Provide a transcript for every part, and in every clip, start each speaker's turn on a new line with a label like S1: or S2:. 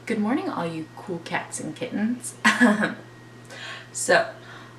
S1: Good morning, all you cool cats and kittens. So,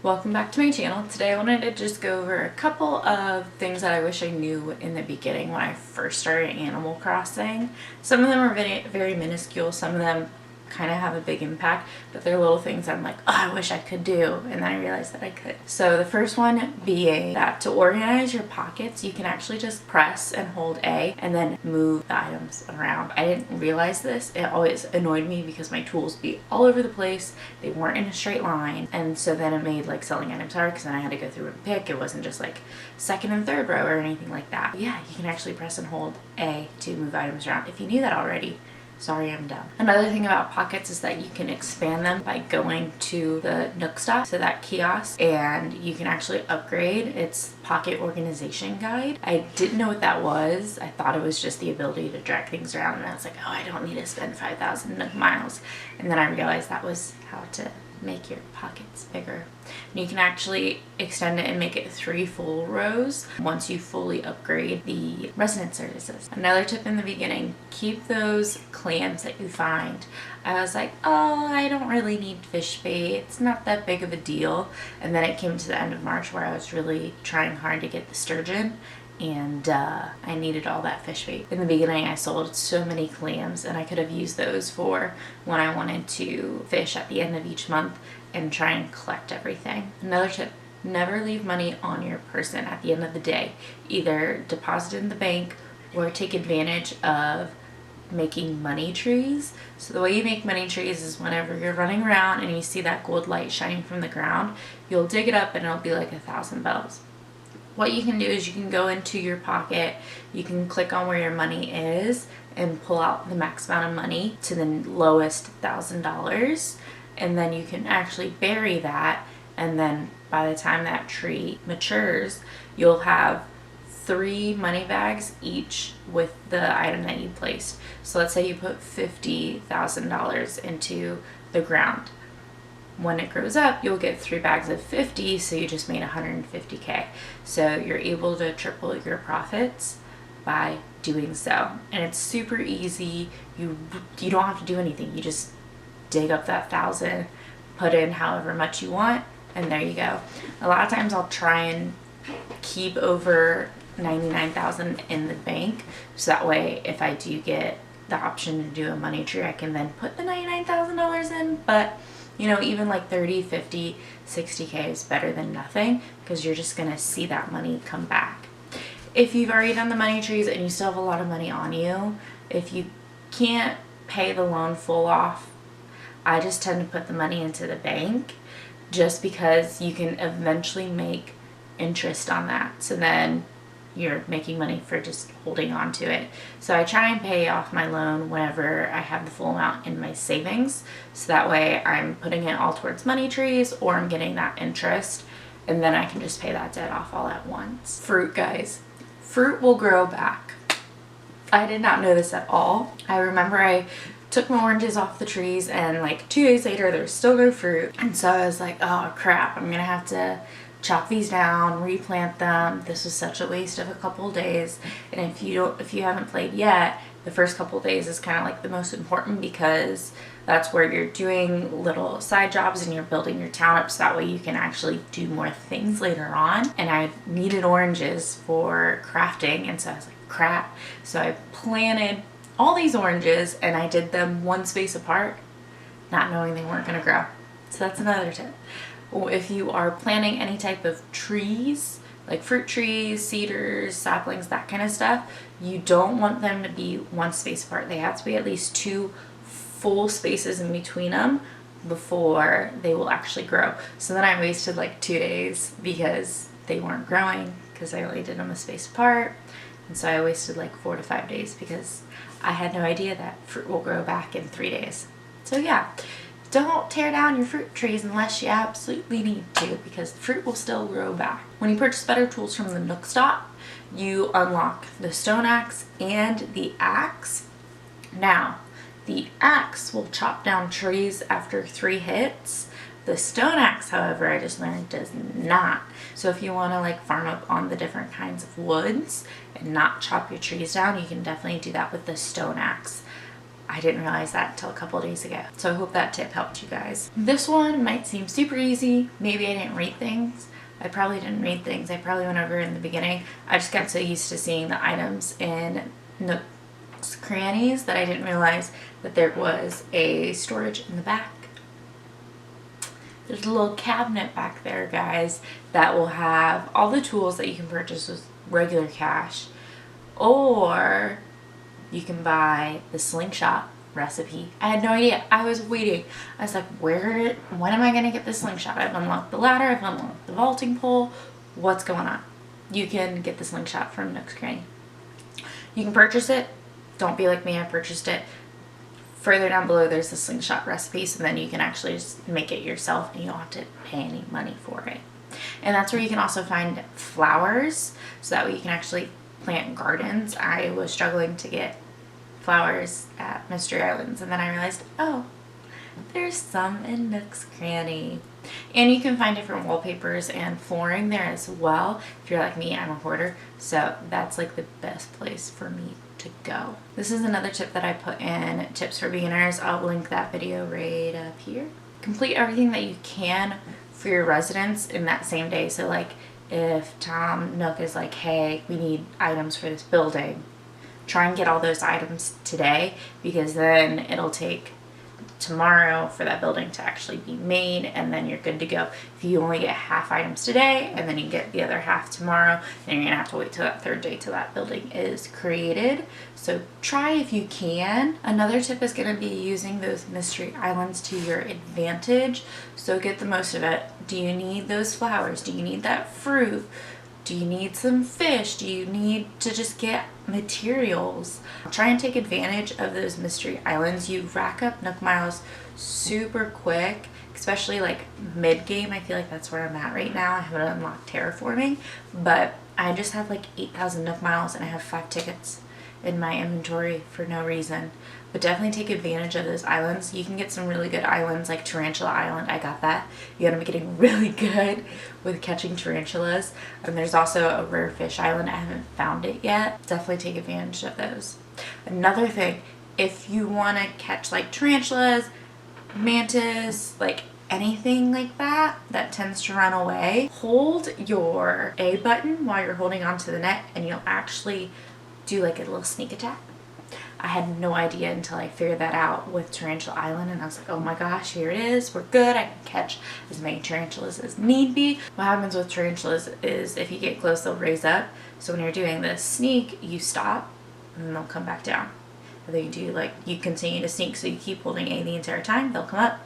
S1: welcome back to my channel. Today I wanted to just go over a couple of things that I wish I knew in the beginning when I first started Animal Crossing. Some of them are very minuscule, some of them kind of have a big impact, but they're little things I'm like, oh, I wish I could do, and then I realized that I could. So the first one being that to organize your pockets, you can actually just press and hold A and then move the items around. I didn't realize this. It always annoyed me because my tools be all over the place. They weren't in a straight line, and so then it made like selling items hard because then I had to go through and pick. It wasn't just like second and third row or anything like that. But yeah, you can actually press and hold A to move items around. If you knew that already, sorry, I'm dumb. Another thing about pockets is that you can expand them by going to the Nook Stop, so that kiosk, and you can actually upgrade its pocket organization guide. I didn't know what that was. I thought it was just the ability to drag things around, and I was like, oh, I don't need to spend 5,000 Nook miles. And then I realized that was how to make your pockets bigger. And you can actually extend it and make it 3 full rows once you fully upgrade the resident services. Another tip in the beginning, keep those clams that you find. I was like, oh, I don't really need fish bait, it's not that big of a deal. And then it came to the end of March where I was really trying hard to get the sturgeon, and I needed all that fish bait. In the beginning I sold so many clams, and I could have used those for when I wanted to fish at the end of each month and try and collect everything. Another tip, never leave money on your person at the end of the day. Either deposit it in the bank or take advantage of making money trees. So the way you make money trees is whenever you're running around and you see that gold light shining from the ground, you'll dig it up and it'll be like 1,000 bells. What you can do is you can go into your pocket, you can click on where your money is and pull out the max amount of money to the lowest $1,000, and then you can actually bury that, and then by the time that tree matures, you'll have 3 money bags each with the item that you placed. So let's say you put $50,000 into the ground. When it grows up, you'll get 3 bags of 50, so you just made 150K. So you're able to triple your profits by doing so. And it's super easy. You don't have to do anything. You just dig up that 1,000, put in however much you want, and there you go. A lot of times I'll try and keep over 99,000 in the bank, so that way if I do get the option to do a money tree, I can then put the $99,000 in. But you know, even like 30, 50, 60K is better than nothing, because you're just gonna see that money come back. If you've already done the money trees and you still have a lot of money on you, if you can't pay the loan full off, I just tend to put the money into the bank, just because you can eventually make interest on that. So then you're making money for just holding on to it. So I try and pay off my loan whenever I have the full amount in my savings, so that way I'm putting it all towards money trees or I'm getting that interest, and then I can just pay that debt off all at once. Fruit, guys. Fruit will grow back. I did not know this at all. I remember I took my oranges off the trees and like 2 days later there's still no fruit, and so I was like, oh crap, I'm gonna have to chop these down, replant them. This was such a waste of a couple days. And if you haven't played yet, the first couple days is kind of like the most important, because that's where you're doing little side jobs and you're building your town up, so that way you can actually do more things later on. And I needed oranges for crafting, and so I was like, crap. So I planted all these oranges and I did them 1 space apart, not knowing they weren't gonna grow. So that's another tip. If you are planting any type of trees, like fruit trees, cedars, saplings, that kind of stuff, you don't want them to be 1 space apart. They have to be at least 2 full spaces in between them before they will actually grow. So then I wasted like 2 days because they weren't growing, because I only did them a space apart. And so I wasted like 4 to 5 days because I had no idea that fruit will grow back in 3 days. So yeah. Don't tear down your fruit trees unless you absolutely need to, because the fruit will still grow back. When you purchase better tools from the Nook Stop, you unlock the stone axe and the axe. Now, the axe will chop down trees after 3 hits. The stone axe, however, I just learned, does not. So if you want to like farm up on the different kinds of woods and not chop your trees down, you can definitely do that with the stone axe. I didn't realize that until a couple days ago. So I hope that tip helped you guys. This one might seem super easy. Maybe I didn't read things. I probably didn't read things. I probably went over in the beginning. I just got so used to seeing the items in nooks, crannies, that I didn't realize that there was a storage in the back. There's a little cabinet back there, guys, that will have all the tools that you can purchase with regular cash, or you can buy the slingshot recipe. I had no idea. I was waiting. I was like, when am I going to get the slingshot? I've unlocked the ladder. I've unlocked the vaulting pole. What's going on? You can get the slingshot from Nook's Cranny. You can purchase it. Don't be like me. I purchased it. Further down below, there's the slingshot recipe, so then you can actually just make it yourself and you don't have to pay any money for it. And that's where you can also find flowers, so that way you can actually plant gardens. I was struggling to get flowers at Mystery Islands, and then I realized, oh, there's some in Nook's Cranny. And you can find different wallpapers and flooring there as well. If you're like me, I'm a hoarder, so that's like the best place for me to go. This is another tip that I put in Tips for Beginners. I'll link that video right up here. Complete everything that you can for your residents in that same day. So like if Tom Nook is like, hey, we need items for this building, try and get all those items today, because then it'll take tomorrow for that building to actually be made, and then you're good to go. If you only get half items today and then you get the other half tomorrow, then you're gonna have to wait till that third day till that building is created. So try if you can. Another tip is gonna be using those mystery islands to your advantage, so get the most of it. Do you need those flowers? Do you need that fruit? Do you need some fish? Do you need to just get materials? Try and take advantage of those mystery islands. You rack up Nook miles super quick, especially like mid-game. I feel like that's where I'm at right now. I haven't unlocked terraforming, but I just have like 8,000 Nook miles and I have 5 tickets in my inventory for no reason. But definitely take advantage of those islands. You can get some really good islands like Tarantula Island. I got that. You're gonna be getting really good with catching tarantulas. And there's also a rare fish island. I haven't found it yet. Definitely take advantage of those. Another thing, if you want to catch like tarantulas, mantis, like anything like that that tends to run away, hold your A button while you're holding onto the net and you'll actually do like a little sneak attack. I had no idea until I figured that out with Tarantula Island, and I was like, oh my gosh, here it is, we're good, I can catch as many tarantulas as need be. What happens with tarantulas is if you get close, they'll raise up. So when you're doing this sneak, you stop and then they'll come back down. And then you continue to sneak, so you keep holding A the entire time, they'll come up,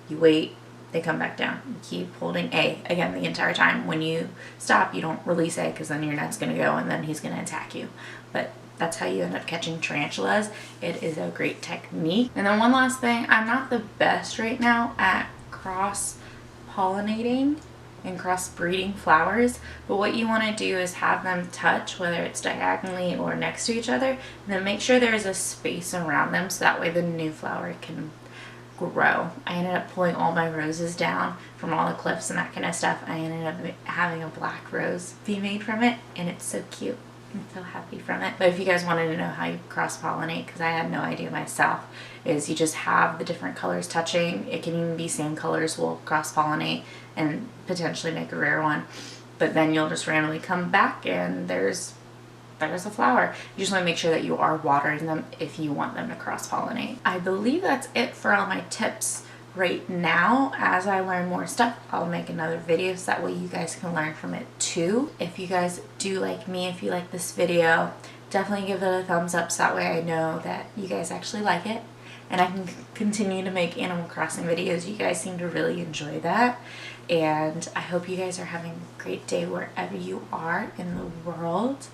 S1: you wait, they come back down. You keep holding A again the entire time. When you stop, you don't release A, because then your net's gonna go and then he's gonna attack you. But that's how you end up catching tarantulas. It is a great technique. And then one last thing, I'm not the best right now at cross-pollinating and cross-breeding flowers, but what you want to do is have them touch, whether it's diagonally or next to each other, and then make sure there is a space around them so that way the new flower can grow. I ended up pulling all my roses down from all the cliffs and that kind of stuff. I ended up having a black rose be made from it, and it's so cute. I'm so happy from it. But if you guys wanted to know how you cross-pollinate, because I had no idea myself, is you just have the different colors touching. It can even be same colors will cross-pollinate and potentially make a rare one. But then you'll just randomly come back and there's a flower. You just want to make sure that you are watering them if you want them to cross-pollinate. I believe that's it for all my tips right now. As I learn more stuff, I'll make another video so that way you guys can learn from it too. If you guys do like me, if you like this video, definitely give it a thumbs up so that way I know that you guys actually like it and I can continue to make Animal Crossing videos. You guys seem to really enjoy that, and I hope you guys are having a great day wherever you are in the world,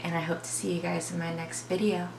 S1: and I hope to see you guys in my next video.